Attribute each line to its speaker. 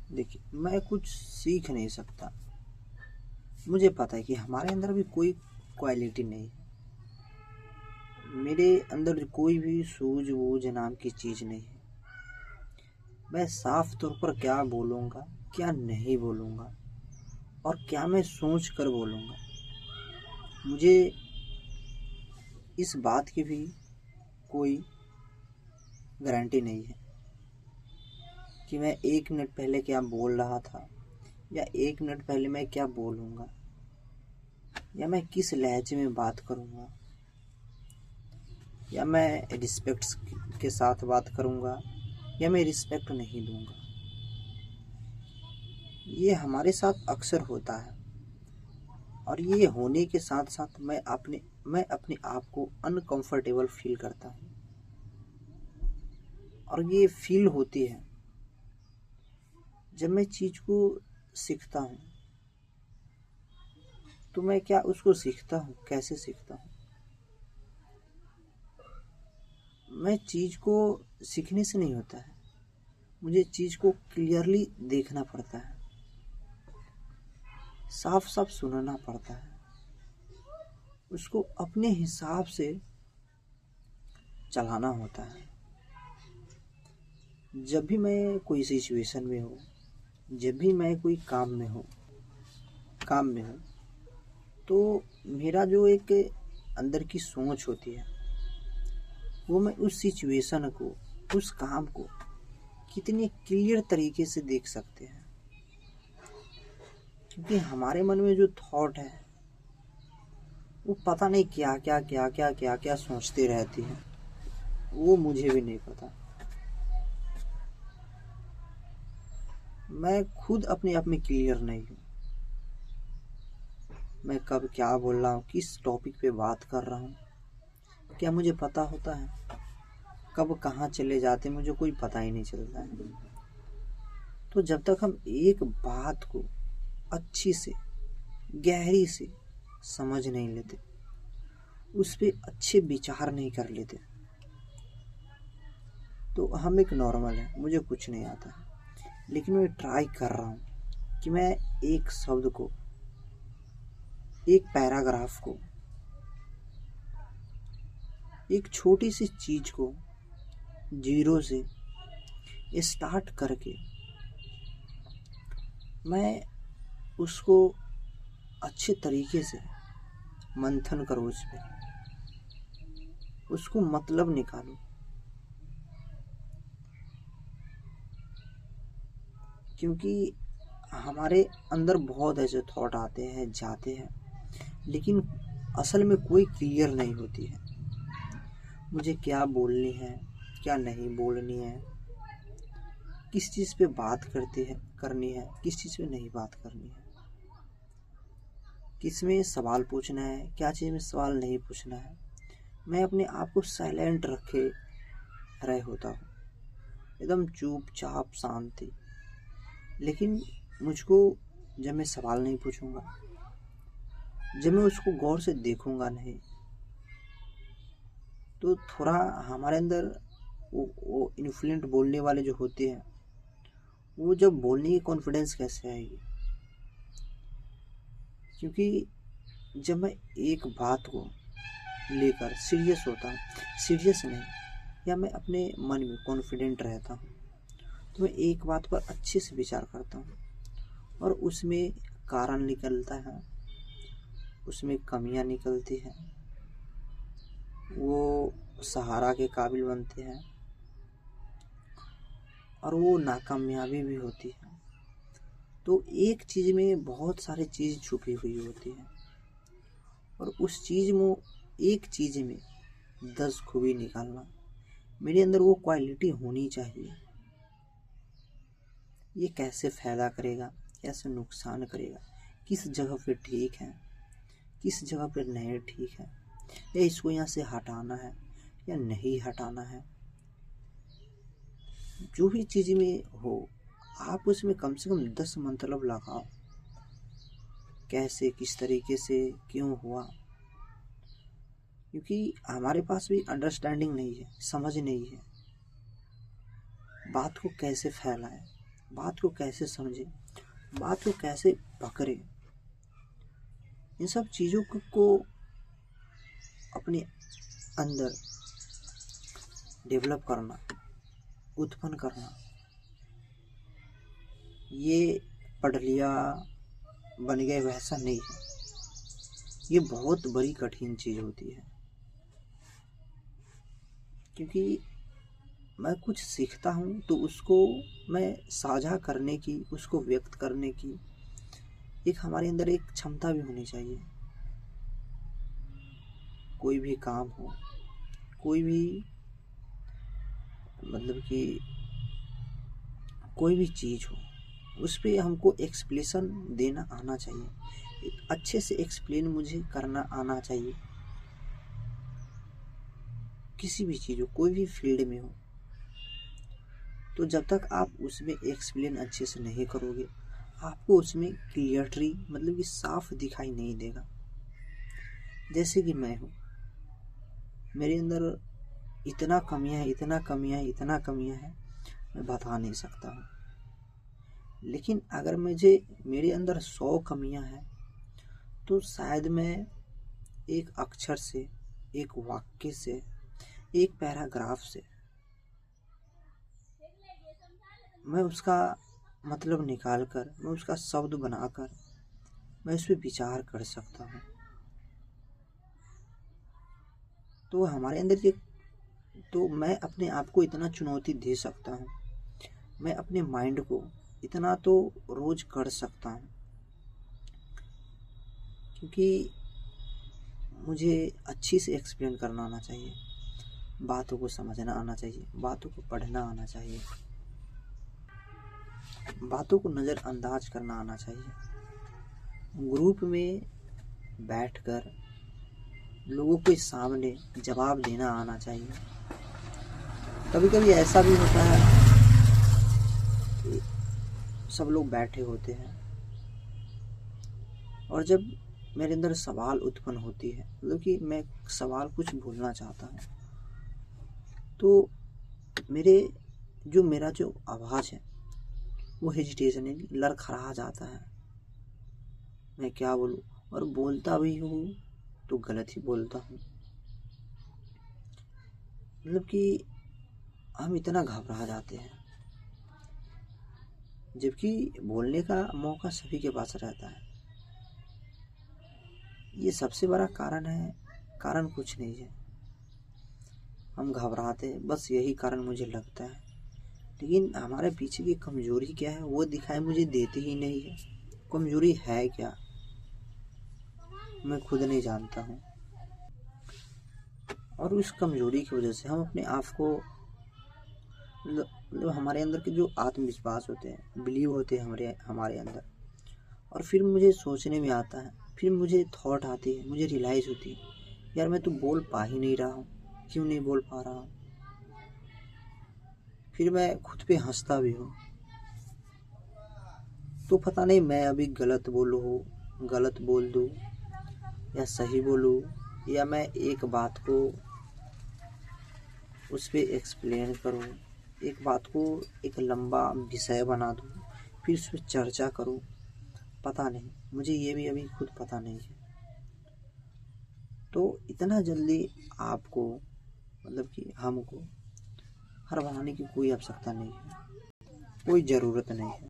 Speaker 1: देखिए, मैं कुछ सीख नहीं सकता। मुझे पता है कि हमारे अंदर भी कोई क्वालिटी नहीं है। मेरे अंदर कोई भी सूझबूझ नाम की चीज़ नहीं है। मैं साफ तौर पर क्या बोलूँगा, क्या नहीं बोलूँगा और क्या मैं सोच कर बोलूँगा, मुझे इस बात की भी कोई गारंटी नहीं है कि मैं 1 मिनट पहले क्या बोल रहा था या 1 मिनट पहले मैं क्या बोलूँगा या मैं किस लहजे में बात करूँगा या मैं रिस्पेक्ट के साथ बात करूँगा या मैं रिस्पेक्ट नहीं दूँगा। ये हमारे साथ अक्सर होता है और ये होने के साथ साथ मैं अपने आप को अनकंफर्टेबल फील करता हूँ। और ये फील होती है जब मैं चीज़ को सीखता हूँ। तो मैं क्या उसको सीखता हूँ, कैसे सीखता हूँ? मैं चीज़ को सीखने से नहीं होता है, मुझे चीज़ को क्लियरली देखना पड़ता है, साफ साफ सुनना पड़ता है, उसको अपने हिसाब से चलाना होता है। जब भी मैं कोई सिचुएशन में हूँ, जब भी मैं कोई काम में हूँ, तो मेरा जो एक अंदर की सोच होती है, वो मैं उस सिचुएशन को, उस काम को कितने क्लियर तरीके से देख सकते हैं। क्योंकि हमारे मन में जो थॉट है वो पता नहीं क्या क्या क्या क्या क्या क्या सोचते रहती हैं, वो मुझे भी नहीं पता। मैं खुद अपने आप में क्लियर नहीं हूँ, मैं कब क्या बोल रहा हूँ, किस टॉपिक पे बात कर रहा हूँ, क्या मुझे पता होता है? कब कहाँ चले जाते मुझे कोई पता ही नहीं चलता है। तो जब तक हम एक बात को अच्छी से, गहरी से समझ नहीं लेते, उस पे अच्छे विचार नहीं कर लेते, तो हम एक नॉर्मल है, मुझे कुछ नहीं आता है। लेकिन मैं ट्राई कर रहा हूँ कि मैं एक शब्द को, एक पैराग्राफ को, एक छोटी सी चीज को जीरो से स्टार्ट करके मैं उसको अच्छे तरीके से मंथन करूँ, उस पर उसको मतलब निकालूं। क्योंकि हमारे अंदर बहुत ऐसे थॉट आते हैं, जाते हैं, लेकिन असल में कोई क्लियर नहीं होती है मुझे क्या बोलनी है, क्या नहीं बोलनी है, किस चीज़ पे बात करनी है, किस चीज़ पे नहीं बात करनी है, किस में सवाल पूछना है, क्या चीज़ में सवाल नहीं पूछना है। मैं अपने आप को साइलेंट रखे रहे होता हूँ, एकदम चुपचाप शांति। लेकिन मुझको, जब मैं सवाल नहीं पूछूंगा, जब मैं उसको गौर से देखूंगा नहीं, तो थोड़ा हमारे अंदर वो इन्फ्लुएंट बोलने वाले जो होते हैं, वो जब बोलने की कॉन्फिडेंस कैसे आएगी? क्योंकि जब मैं एक बात को लेकर सीरियस होता हूँ, सीरियस नहीं, या मैं अपने मन में कॉन्फिडेंट रहता हूँ, तो मैं एक बात पर अच्छे से विचार करता हूँ और उसमें कारण निकलता है, उसमें कमियां निकलती हैं, वो सहारा के काबिल बनते हैं और वो नाकामयाबी भी होती है। तो एक चीज़ में बहुत सारी चीज़ छुपी हुई होती है और उस चीज़ में, एक चीज़ में 10 खूबी निकालना, मेरे अंदर वो क्वालिटी होनी चाहिए। ये कैसे फ़ायदा करेगा, कैसे नुकसान करेगा, किस जगह पे ठीक है, किस जगह पे नहीं ठीक है, या इसको यहाँ से हटाना है या नहीं हटाना है। जो भी चीज़ में हो, आप उसमें कम से कम 10 मतलब लगाओ, कैसे, किस तरीके से, क्यों हुआ। क्योंकि हमारे पास भी अंडरस्टैंडिंग नहीं है, समझ नहीं है, बात को कैसे फैलाएं, बात को कैसे समझे, बात को कैसे पकड़े, इन सब चीज़ों को अपने अंदर डेवलप करना, उत्पन्न करना, ये पढ़ लिया बन गए वैसा नहीं है। ये बहुत बड़ी कठिन चीज़ होती है, क्योंकि मैं कुछ सीखता हूँ तो उसको मैं साझा करने की, उसको व्यक्त करने की एक हमारे अंदर एक क्षमता भी होनी चाहिए। कोई भी काम हो, कोई भी मतलब कि कोई भी चीज़ हो, उस पर हमको एक्सप्लेशन देना आना चाहिए, अच्छे से एक्सप्लेन मुझे करना आना चाहिए। किसी भी चीज़ हो, कोई भी फील्ड में हो, तो जब तक आप उसमें एक्सप्लेन अच्छे से नहीं करोगे, आपको उसमें क्लियरिटी मतलब कि साफ दिखाई नहीं देगा। जैसे कि मैं हूँ, मेरे अंदर इतना कमियां है, इतना कमियां है, इतना कमियां है, मैं बता नहीं सकता हूँ। लेकिन अगर मेरे अंदर 100 कमियां हैं, तो शायद मैं एक अक्षर से, एक वाक्य से, एक पैराग्राफ से मैं उसका मतलब निकाल कर, मैं उसका शब्द बनाकर मैं उस पर विचार कर सकता हूँ। तो हमारे अंदर तो मैं अपने आप को इतना चुनौती दे सकता हूँ, मैं अपने माइंड को इतना तो रोज कर सकता हूँ, क्योंकि मुझे अच्छी से एक्सप्लेन करना आना चाहिए, बातों को समझना आना चाहिए, बातों को पढ़ना आना चाहिए, बातों को नज़रअंदाज करना आना चाहिए, ग्रुप में बैठकर लोगों के सामने जवाब देना आना चाहिए। कभी कभी ऐसा भी होता है कि सब लोग बैठे होते हैं और जब मेरे अंदर सवाल उत्पन्न होती है, मतलब कि मैं सवाल कुछ बोलना चाहता हूँ, तो मेरा जो आवाज़ है वो हेजिटेशन है, लड़खड़ा जाता है। मैं क्या बोलूँ, और बोलता भी हूँ तो गलत ही बोलता हूँ। मतलब कि हम इतना घबरा जाते हैं, जबकि बोलने का मौका सभी के पास रहता है। ये सबसे बड़ा कारण है, कारण कुछ नहीं है, हम घबराते हैं, बस यही कारण मुझे लगता है। लेकिन हमारे पीछे की कमजोरी क्या है वो दिखाई मुझे देती ही नहीं है। कमजोरी है क्या, मैं खुद नहीं जानता हूँ। और उस कमजोरी की वजह से हम अपने आप को मतलब हमारे अंदर के जो आत्मविश्वास होते हैं, बिलीव होते हैं हमारे अंदर, और फिर मुझे सोचने में आता है, फिर मुझे थॉट आती है, मुझे रियलाइज़ होती है, यार मैं तो बोल पा ही नहीं रहा हूँ, क्यों नहीं बोल पा रहा हूँ। फिर मैं खुद पे हंसता भी हूँ। तो पता नहीं मैं अभी गलत बोल दूँ या सही बोलूँ, या मैं एक बात को उस पर एक्सप्लेन करूँ, एक बात को एक लंबा विषय बना दूँ, फिर उस पर चर्चा करूँ। पता नहीं, मुझे ये भी अभी खुद पता नहीं है। तो इतना जल्दी आपको मतलब कि हमको हर बनाने की कोई आवश्यकता नहीं है, कोई ज़रूरत नहीं है।